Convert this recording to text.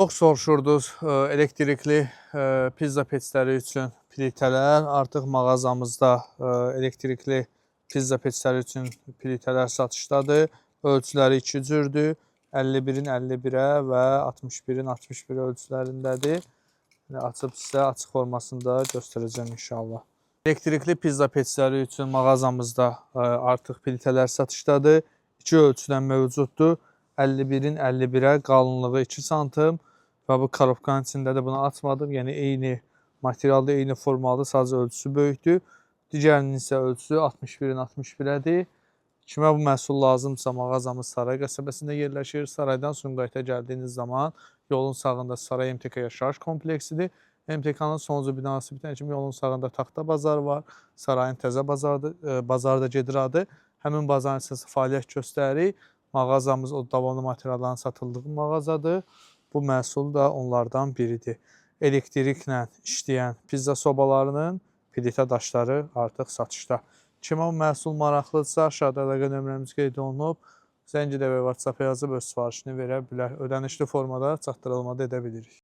Çox soruşurdunuz elektrikli pizza peçləri üçün plitələr. Artıq mağazamızda elektrikli pizza peçləri üçün plitələr satışdadır. Ölçüləri 2 cürdür. 51-in 51-ə və 61-in 61 ölçülərindədir. Açıb sizə açıq formasında göstərəcəm inşallah. Elektrikli pizza peçləri üçün mağazamızda artıq plitələr satışdadır. 2 ölçüdən mövcuddur. 51-in 51-ə qalınlığı 2 sm. Və bu korobkanın içində də bunu açmadım. Yəni, eyni materialda, eyni formalıdır. Sadəcə ölçüsü böyükdür. Digərinin isə ölçüsü 61-in 61-ədir. Kimə bu məhsul lazımdırsa, mağazamız Saray qəsəbəsində yerləşir. Saraydan Sumqayıta gəldiyiniz zaman yolun sağında Saray MTK yaşayış kompleksidir. MTK-nın sonuncu binası bitən kimi yolun sağında Taxta bazarı var. Sarayın təzə bazarı da gedir adı. Həmin bazarın içində fəaliyyət göstərir. Mağazamız o davamlı materialların satıldığı mağazadır. Bu məhsul da onlardan biridir. Elektriklə işləyən pizza sobalarının plitə daşları artıq satışda. Kimə bu məhsul maraqlıdırsa, aşağıda əlaqə nömrəmiz qeyd olunub. Zəng edə və WhatsApp yazıb öz sifarişini verə bilər. Ödənişli formada çatdırılma da edə bilirik.